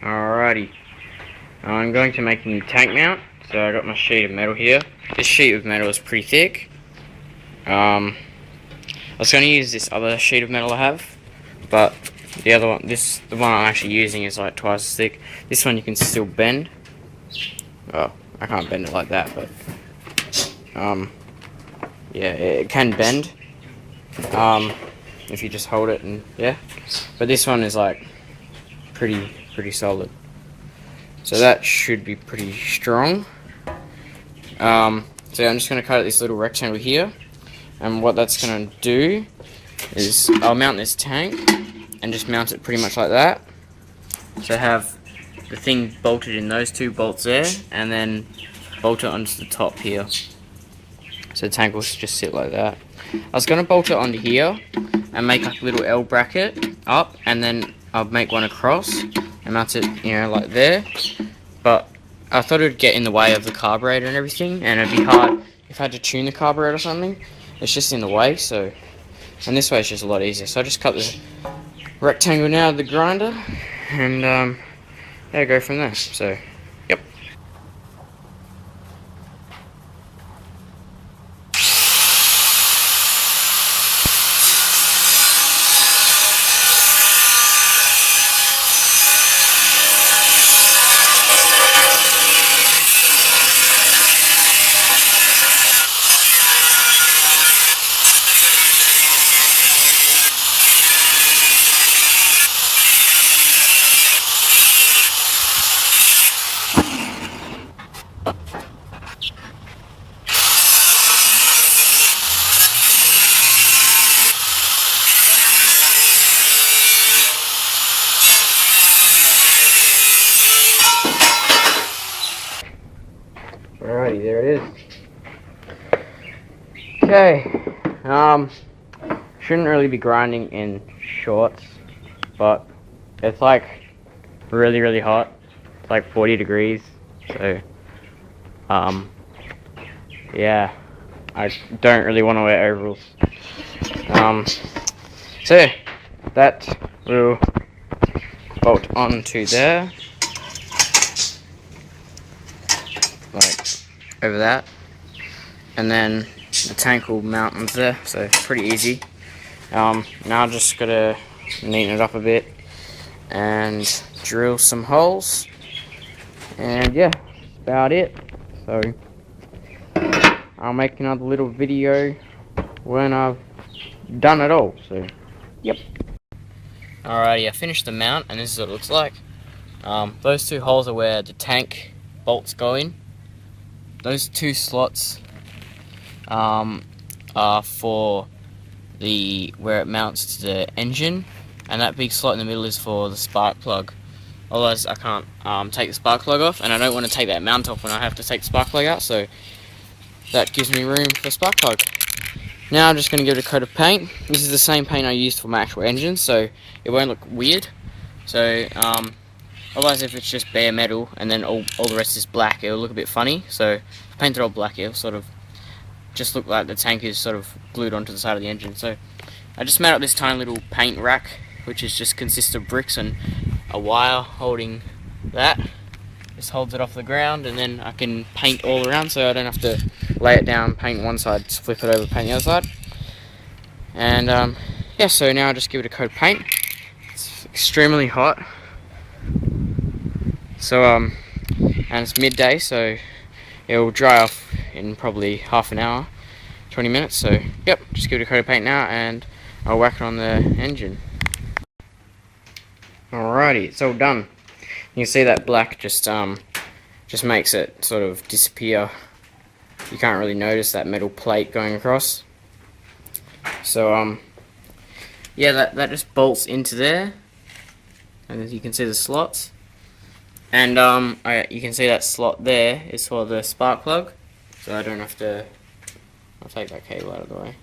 Alrighty, I'm going to make a new tank mount. So I got my sheet of metal here. This sheet of metal is pretty thick. I was going to use this other sheet of metal I have, but the other one, the one I'm actually using is like twice as thick. This one you can still bend. Well, I can't bend it like that, but yeah, it can bend. If you just hold it and yeah. But this one is like pretty solid. So that should be pretty strong. So I'm just going to cut out this little rectangle here, and what that's going to do is I'll mount this tank and just mount it pretty much like that. So have the thing bolted in those two bolts there, and then bolt it onto the top here. So the tank will just sit like that. I was going to bolt it onto here and make like a little L bracket up, and then I'll make one across and mount it, you know, like there. But I thought it would get in the way of the carburetor and everything, and it'd be hard if I had to tune the carburetor or something. It's just in the way, so. And this way it's just a lot easier. So I just cut the rectangle now of the grinder, and yeah, go from there. So, yep. Alrighty, there it is. Okay, shouldn't really be grinding in shorts, but it's like really hot. It's like 40 degrees, so yeah, I don't really want to wear overalls. So that will bolt onto there, like over that, and then the tank will mount onto there, so it's pretty easy. Now I'm just gotta neaten it up a bit and drill some holes, and yeah, that's about it. So I'll make another little video when I've done it all. So yep. Alrighty, I finished the mount, and this is what it looks like. Those two holes are where the tank bolts go in. Those two slots are for where it mounts to the engine, and that big slot in the middle is for the spark plug. Otherwise I can't take the spark plug off, and I don't want to take that mount off when I have to take the spark plug out, so that gives me room for the spark plug. Now I'm just going to give it a coat of paint. This is the same paint I used for my actual engine, so it won't look weird. So otherwise, if it's just bare metal and then all the rest is black, it'll look a bit funny. So if I paint it all black, it'll sort of just look like the tank is sort of glued onto the side of the engine. So I just made up this tiny little paint rack, which is just consists of bricks and a wire holding that. Just holds it off the ground, and then I can paint all around, so I don't have to lay it down, paint one side, flip it over, paint the other side. And yeah, so now I just give it a coat of paint. It's extremely hot. So and it's midday, so it will dry off in probably half an hour, 20 minutes. So yep, just give it a coat of paint now, and I'll whack it on the engine. Alrighty, it's all done. You can see that black just makes it sort of disappear. You can't really notice that metal plate going across. So yeah, that just bolts into there, and as you can see the slots, and you can see that slot there is for the spark plug, so I don't have to. I'll take that cable out of the way.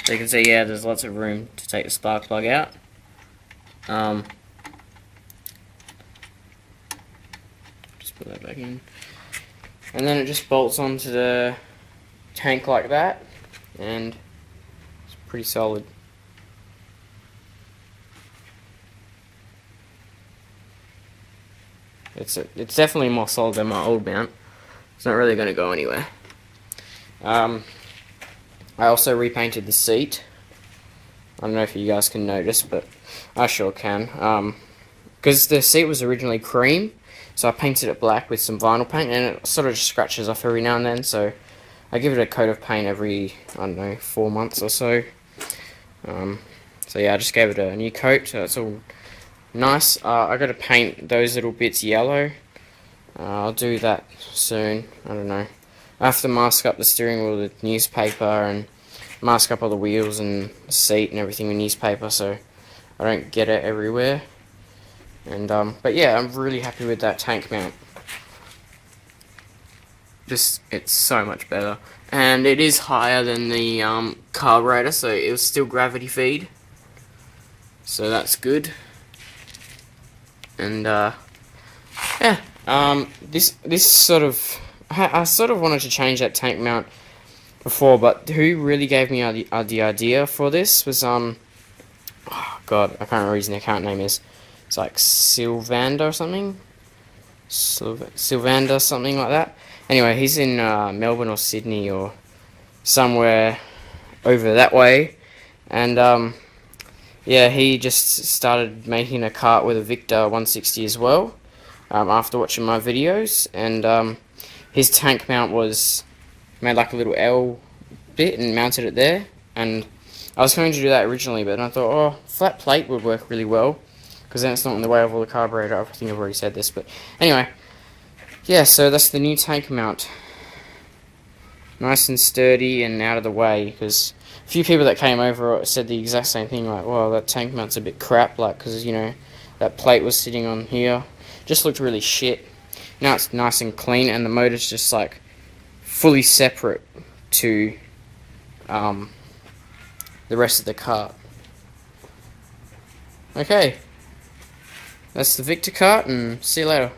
So you can see, yeah, there's lots of room to take the spark plug out. Just put that back in, and then it just bolts onto the tank like that, and it's pretty solid. It's definitely more solid than my old mount. It's not really going to go anywhere. I also repainted the seat. I don't know if you guys can notice, but I sure can. Because the seat was originally cream, so I painted it black with some vinyl paint, and it sort of just scratches off every now and then, so I give it a coat of paint every, I don't know, 4 months or so. So yeah, I just gave it a new coat, so it's all nice. I got to paint those little bits yellow. I'll do that soon. I don't know. I have to mask up the steering wheel with newspaper and mask up all the wheels and the seat and everything with newspaper, so I don't get it everywhere. And but yeah, I'm really happy with that tank mount. It's so much better, and it is higher than the carburetor, so it was still gravity feed, so that's good. And yeah, this sort of, I sort of wanted to change that tank mount before, but who really gave me the idea for this was oh god, I can't remember his account name is. It's like Sylvander or something. Sylvander, something like that. Anyway, he's in Melbourne or Sydney or somewhere over that way, and yeah, he just started making a kart with a Victa 160 as well, after watching my videos, and his tank mount was made like a little L bit and mounted it there, and I was going to do that originally, but then I thought, oh, flat plate would work really well, because then it's not in the way of all the carburetor. I think I've already said this, but anyway, yeah, so that's the new tank mount. Nice and sturdy and out of the way, because a few people that came over said the exact same thing, like, well, that tank mount's a bit crap, like, because, you know, that plate was sitting on here. Just looked really shit. Now it's nice and clean, and the motor's just, like, fully separate to the rest of the kart. Okay. That's the Victa kart, and see you later.